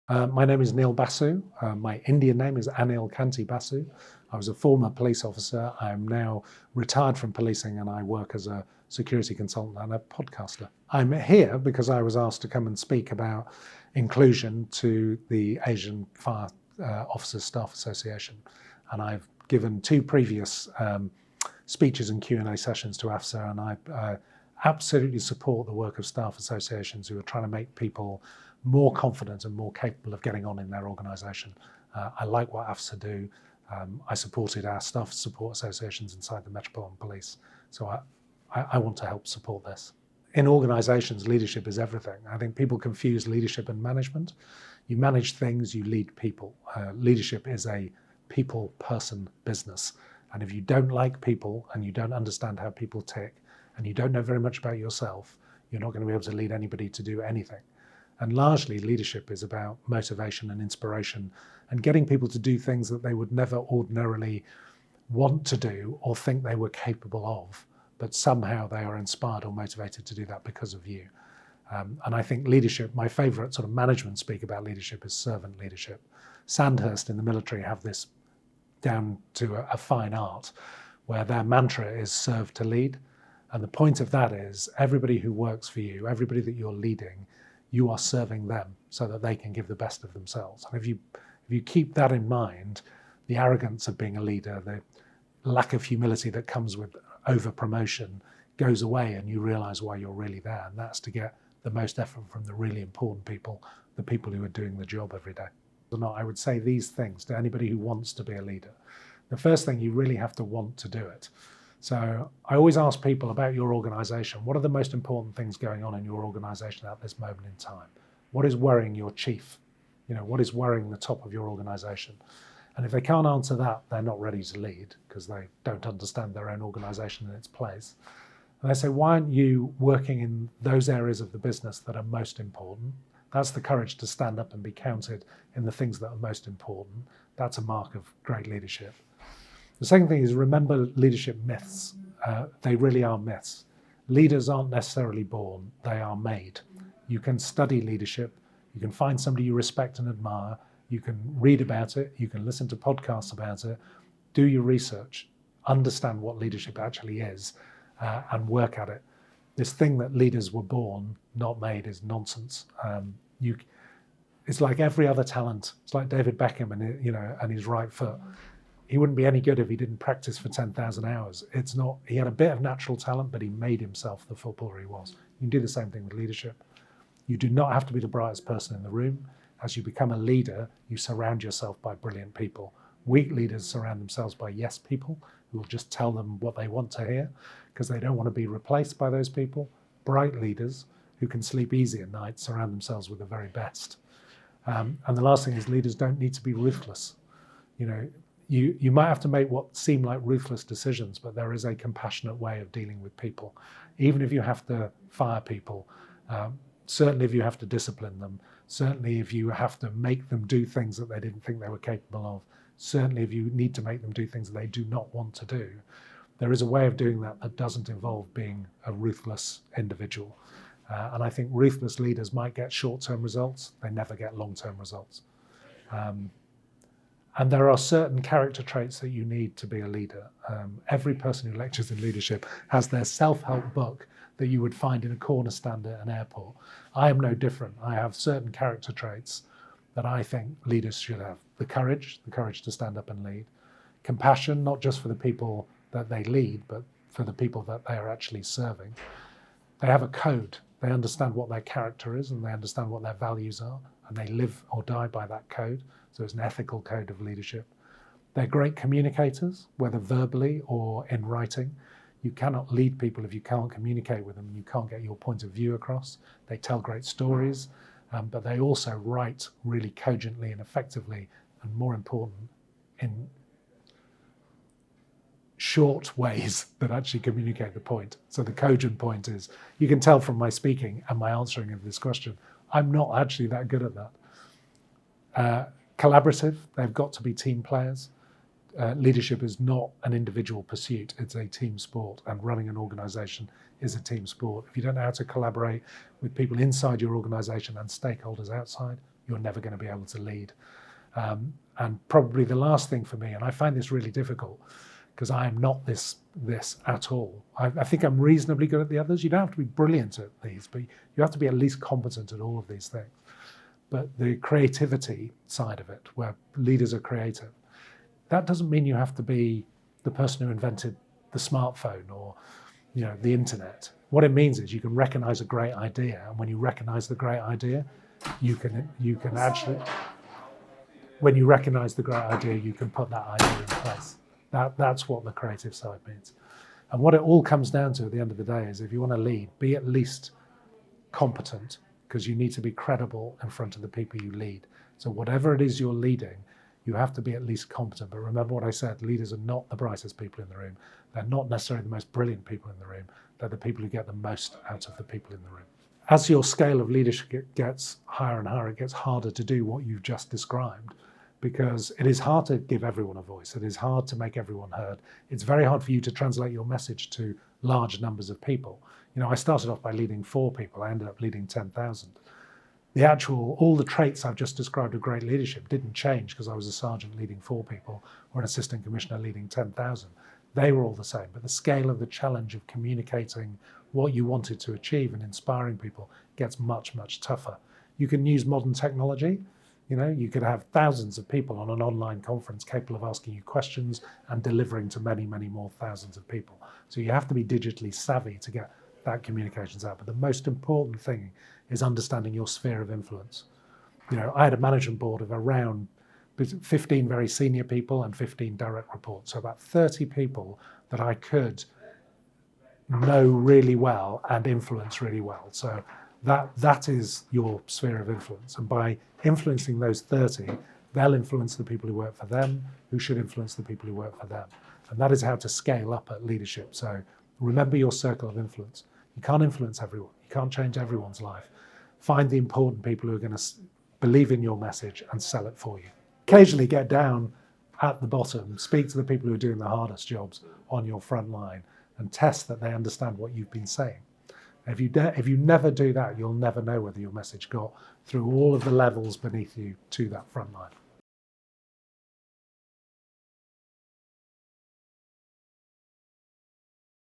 My name is Neil Basu. My Indian name is Anil Basu. I was a former police officer. I am now retired from policing and I work as a security consultant and a podcaster. I'm here because I was asked to come and speak about inclusion to the Asian Fire Officers Staff Association. And I've given two previous speeches and Q&A sessions to AFSA, and I absolutely support the work of staff associations who are trying to make people more confident and more capable of getting on in their organisation. I like what AFSA do. I supported our staff support associations inside the Metropolitan Police, so I want to help support this. In organisations, leadership is everything. I think people confuse leadership and management. You manage things, you lead people. Leadership is a people-person business, and if you don't like people and you don't understand how people tick and you don't know very much about yourself, you're not going to be able to lead anybody to do anything. And largely, leadership is about motivation and inspiration and getting people to do things that they would never ordinarily want to do or think they were capable of, but somehow they are inspired or motivated to do that because of you. And I think leadership, my favourite sort of management speak about leadership is servant leadership. Sandhurst in the military have this down to a fine art where their mantra is serve to lead. And the point of that is everybody who works for you, everybody that you're leading, you are serving them so that they can give the best of themselves. And if you keep that in mind, the arrogance of being a leader, the lack of humility that comes with over-promotion goes away and you realise why you're really there. And that's to get the most effort from the really important people, the people who are doing the job every day. Or not, I would say these things to anybody who wants to be a leader. The first thing, you really have to want to do it. So I always ask people about your organisation. What are the most important things going on in your organisation at this moment in time? What is worrying your chief? What is worrying the top of your organisation? And if they can't answer that, they're not ready to lead because they don't understand their own organisation and its place. And they say, why aren't you working in those areas of the business that are most important? That's the courage to stand up and be counted in the things that are most important. That's a mark of great leadership. The second thing is remember leadership myths. They really are myths. Leaders aren't necessarily born, they are made. You can study leadership, you can find somebody you respect and admire, you can read about it, you can listen to podcasts about it, do your research, understand what leadership actually is, and work at it. This thing that leaders were born, not made, is nonsense. It's like every other talent. It's like David Beckham and his right foot. He wouldn't be any good if he didn't practice for 10,000 hours. He had a bit of natural talent, but he made himself the footballer he was. You can do the same thing with leadership. You do not have to be the brightest person in the room. As you become a leader, you surround yourself by brilliant people. Weak leaders surround themselves by yes people who will just tell them what they want to hear because they don't want to be replaced by those people. Bright leaders who can sleep easy at night surround themselves with the very best. And the last thing is leaders don't need to be ruthless. You might have to make what seem like ruthless decisions, but there is a compassionate way of dealing with people. Even if you have to fire people, certainly if you have to discipline them, certainly if you have to make them do things that they didn't think they were capable of, certainly if you need to make them do things that they do not want to do, there is a way of doing that that doesn't involve being a ruthless individual. And I think ruthless leaders might get short-term results, they never get long-term results. And there are certain character traits that you need to be a leader. Every person who lectures in leadership has their self-help book that you would find in a corner stand at an airport. I am no different. I have certain character traits that I think leaders should have. The courage to stand up and lead. Compassion, not just for the people that they lead, but for the people that they are actually serving. They have a code. They understand what their character is and they understand what their values are, and they live or die by that code. So it's an ethical code of leadership. They're great communicators, whether verbally or in writing. You cannot lead people if you can't communicate with them. You can't get your point of view across. They tell great stories, but they also write really cogently and effectively, and more important, in short ways that actually communicate the point. So the cogent point is, you can tell from my speaking and my answering of this question, I'm not actually that good at that. Collaborative, they've got to be team players. Leadership is not an individual pursuit, it's a team sport, and running an organisation is a team sport. If you don't know how to collaborate with people inside your organisation and stakeholders outside, you're never going to be able to lead. And probably the last thing for me, and I find this really difficult because I am not this at all. I think I'm reasonably good at the others. You don't have to be brilliant at these, but you have to be at least competent at all of these things. But the creativity side of it, where leaders are creative, that doesn't mean you have to be the person who invented the smartphone or the internet. What it means is you can recognize a great idea, and when you recognize the great idea, you can actually, when you recognize the great idea, you can put that idea in place. That's what the creative side means. And what it all comes down to at the end of the day is if you want to lead, be at least competent, because you need to be credible in front of the people you lead. So whatever it is you're leading, you have to be at least competent. But remember what I said, leaders are not the brightest people in the room. They're not necessarily the most brilliant people in the room. They're the people who get the most out of the people in the room. As your scale of leadership gets higher and higher, it gets harder to do what you've just described, because it is hard to give everyone a voice. It is hard to make everyone heard. It's very hard for you to translate your message to large numbers of people. I started off by leading 4 people. I ended up leading 10,000. All the traits I've just described of great leadership didn't change because I was a sergeant leading 4 people or an assistant commissioner leading 10,000. They were all the same, but the scale of the challenge of communicating what you wanted to achieve and inspiring people gets much, much tougher. You can use modern technology. You could have thousands of people on an online conference capable of asking you questions and delivering to many, many more thousands of people. So you have to be digitally savvy to get that communications out. But the most important thing is understanding your sphere of influence. I had a management board of around 15 very senior people and 15 direct reports. So about 30 people that I could know really well and influence really well. So that is your sphere of influence. And by influencing those 30, they'll influence the people who work for them, who should influence the people who work for them. And that is how to scale up at leadership. So remember your circle of influence. You can't influence everyone. You can't change everyone's life. Find the important people who are going to believe in your message and sell it for you. Occasionally get down at the bottom, speak to the people who are doing the hardest jobs on your front line and test that they understand what you've been saying. If you never do that, you'll never know whether your message got through all of the levels beneath you to that front line.